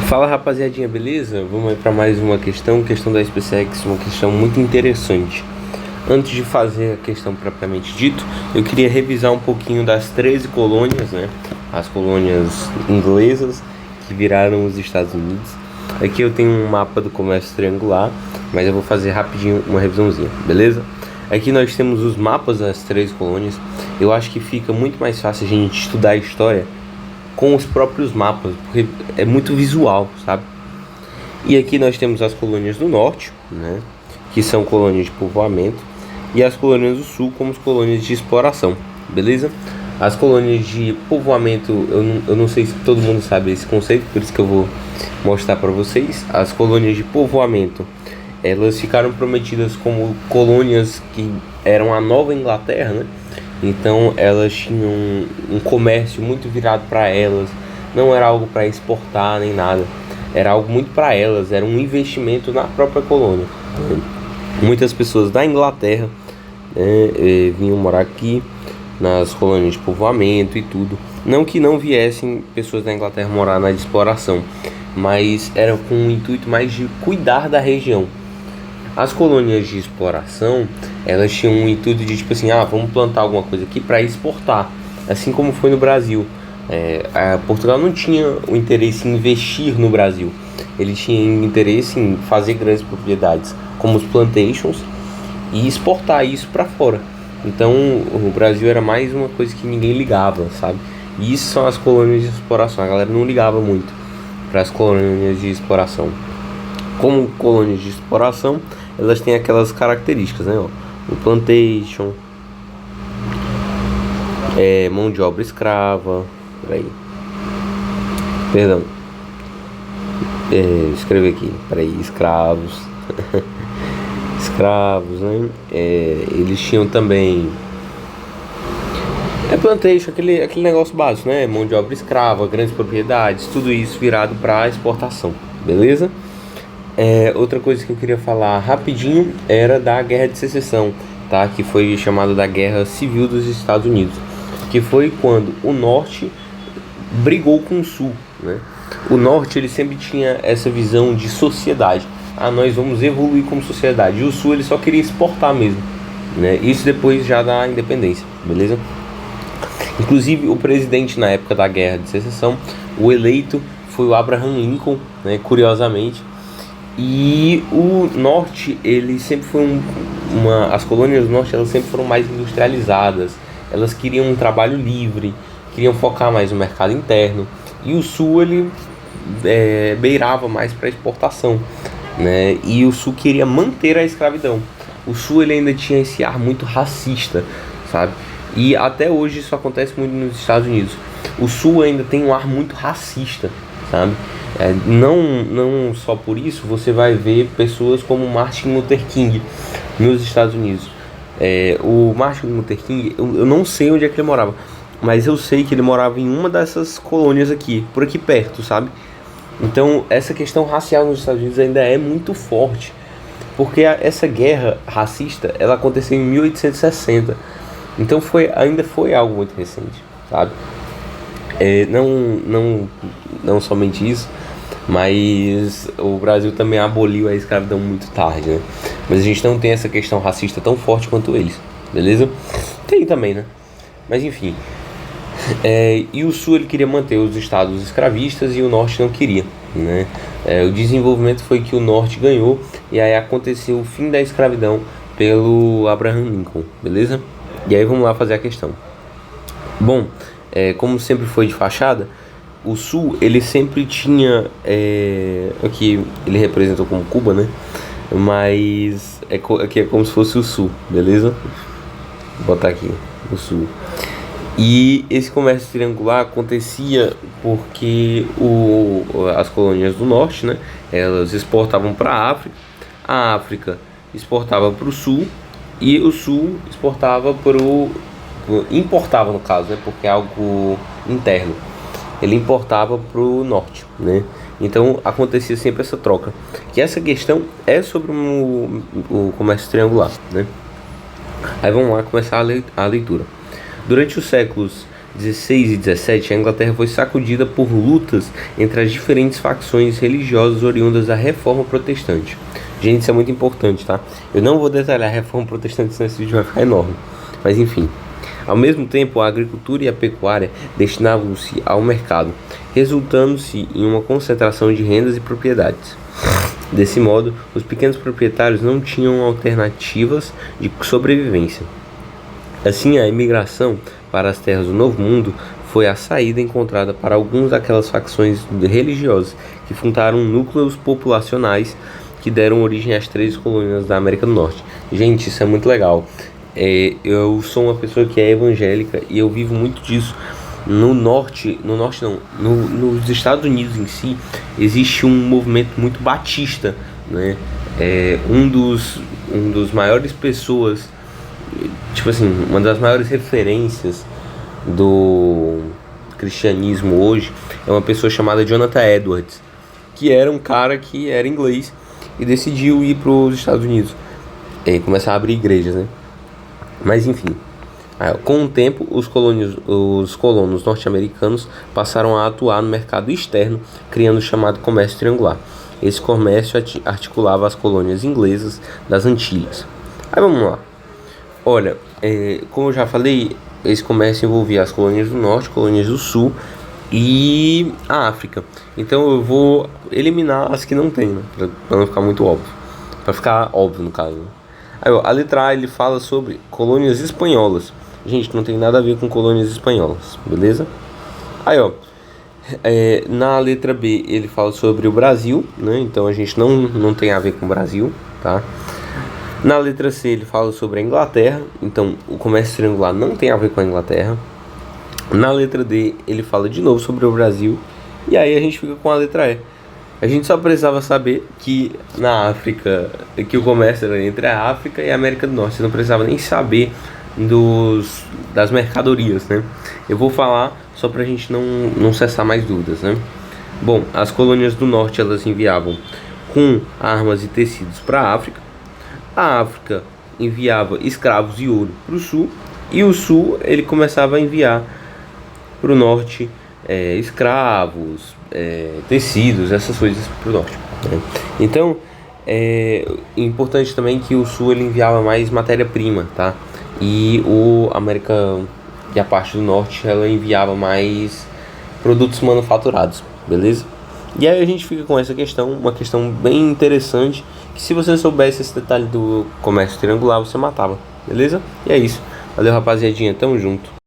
Fala rapaziadinha, beleza? Vamos aí para mais uma questão da SpaceX, uma questão muito interessante. Antes de fazer a questão propriamente dito, eu queria revisar um pouquinho das 13 colônias, né? As colônias inglesas que viraram os Estados Unidos. Aqui eu tenho um mapa do comércio triangular, mas eu vou fazer rapidinho uma revisãozinha, beleza? Aqui nós temos os mapas das 13 colônias. Eu acho que fica muito mais fácil a gente estudar a história com os próprios mapas, porque é muito visual, sabe? E aqui nós temos as colônias do norte, né, que são colônias de povoamento, e as colônias do sul como as colônias de exploração, beleza? As colônias de povoamento, eu não sei se todo mundo sabe esse conceito, por isso que eu vou mostrar para vocês. As colônias de povoamento, elas ficaram prometidas como colônias que eram a Nova Inglaterra, né? Então elas tinham um comércio muito virado para elas, não era algo para exportar nem nada, era algo muito para elas, era um investimento na própria colônia. Muitas pessoas da Inglaterra, né, vinham morar aqui nas colônias de povoamento e tudo. Não que não viessem pessoas da Inglaterra morar na de exploração, mas era com o intuito mais de cuidar da região. As colônias de exploração, elas tinham um intuito de tipo assim, vamos plantar alguma coisa aqui para exportar, assim como foi no Brasil. Portugal não tinha o interesse em investir no Brasil, ele tinha interesse em fazer grandes propriedades, como os plantations, e exportar isso para fora. Então o Brasil era mais uma coisa que ninguém ligava, sabe? E isso são as colônias de exploração, a galera não ligava muito para as colônias de exploração. Como colônias de exploração, elas têm aquelas características, né? O plantation, mão de obra escrava, escrever aqui, escravos, escravos, né? Eles tinham também plantation, aquele negócio básico, né? Mão de obra escrava, grandes propriedades, tudo isso virado para exportação, beleza? Outra coisa que eu queria falar rapidinho era da Guerra de Secessão, tá? Que foi chamada da Guerra Civil dos Estados Unidos, que foi quando o Norte brigou com o Sul, né? O Norte ele sempre tinha essa visão de sociedade, nós vamos evoluir como sociedade, e o Sul ele só queria exportar mesmo, né? Isso depois já da independência, beleza? Inclusive o presidente na época da Guerra de Secessão, o eleito foi o Abraham Lincoln, né? Curiosamente. E o norte, ele sempre foi as colônias do norte, elas sempre foram mais industrializadas, elas queriam um trabalho livre, queriam focar mais no mercado interno, e o sul, ele beirava mais para exportação, né? E o sul queria manter a escravidão. O sul, ele ainda tinha esse ar muito racista, sabe? E até hoje isso acontece muito nos Estados Unidos. O sul ainda tem um ar muito racista, sabe? Não só por isso, você vai ver pessoas como Martin Luther King nos Estados Unidos. O Martin Luther King, eu não sei onde é que ele morava, mas eu sei que ele morava em uma dessas colônias aqui, por aqui perto, sabe? Então essa questão racial nos Estados Unidos ainda é muito forte, porque essa guerra racista, ela aconteceu em 1860, então ainda foi algo muito recente, sabe? Não somente isso, mas o Brasil também aboliu a escravidão muito tarde, né? Mas a gente não tem essa questão racista tão forte quanto eles, beleza? Tem também, né? Mas enfim. E o Sul ele queria manter os estados escravistas e o Norte não queria, né? O desenvolvimento foi que o Norte ganhou, e aí aconteceu o fim da escravidão pelo Abraham Lincoln, beleza? E aí vamos lá fazer a questão. Bom, como sempre foi de fachada, o Sul, ele sempre tinha, aqui ele representou como Cuba, né? Mas aqui é como se fosse o Sul, beleza? Vou botar aqui, o Sul. E esse comércio triangular acontecia porque as colônias do Norte, né? Elas exportavam para a África exportava para o Sul, e o Sul exportava importava no caso, né? Porque é algo interno. Ele importava para o norte, né? Então acontecia sempre essa troca. Que essa questão é sobre o comércio triangular, né? Aí vamos lá começar a leitura. Durante os séculos XVI e XVII, a Inglaterra foi sacudida por lutas entre as diferentes facções religiosas oriundas da Reforma Protestante. Gente, isso é muito importante, tá? Eu não vou detalhar a Reforma Protestante, senão esse vídeo vai ficar enorme. Mas enfim. Ao mesmo tempo, a agricultura e a pecuária destinavam-se ao mercado, resultando-se em uma concentração de rendas e propriedades. Desse modo, os pequenos proprietários não tinham alternativas de sobrevivência. Assim, a imigração para as terras do Novo Mundo foi a saída encontrada para algumas daquelas facções religiosas que fundaram núcleos populacionais que deram origem às 13 colônias da América do Norte. Gente, isso é muito legal. Eu sou uma pessoa que é evangélica e eu vivo muito disso. Nos Estados Unidos em si, existe um movimento muito batista, né? Um dos maiores pessoas, tipo assim, uma das maiores referências do cristianismo hoje é uma pessoa chamada Jonathan Edwards, que era um cara que era inglês e decidiu ir para os Estados Unidos e começar a abrir igrejas, né? Mas enfim, com o tempo, os colonos norte-americanos passaram a atuar no mercado externo, criando o chamado comércio triangular. Esse comércio articulava as colônias inglesas das Antilhas. Aí vamos lá. Olha, como eu já falei, esse comércio envolvia as colônias do norte, colônias do sul e a África. Então eu vou eliminar as que não tem, né? Pra não ficar muito óbvio. Pra ficar óbvio no caso, né? Aí, ó, a letra A ele fala sobre colônias espanholas. Gente, não tem nada a ver com colônias espanholas, beleza? Aí, ó, na letra B ele fala sobre o Brasil, né? Então a gente não tem a ver com o Brasil, tá? Na letra C ele fala sobre a Inglaterra. Então o comércio triangular não tem a ver com a Inglaterra. Na letra D ele fala de novo sobre o Brasil. E aí a gente fica com a letra E. A gente só precisava saber que na África, que o comércio era entre a África e a América do Norte. Você não precisava nem saber das mercadorias, né? Eu vou falar só pra gente não cessar mais dúvidas, né? Bom, as colônias do Norte elas enviavam com armas e tecidos para a África. A África enviava escravos e ouro para o Sul. E o Sul ele começava a enviar para o Norte escravos, tecidos, essas coisas para o Norte, né? Então, importante também que o Sul ele enviava mais matéria-prima, tá? E a parte do Norte ela enviava mais produtos manufaturados, beleza? E aí a gente fica com essa questão, uma questão bem interessante, que se você soubesse esse detalhe do comércio triangular, você matava, beleza? E é isso. Valeu, rapaziadinha, tamo junto.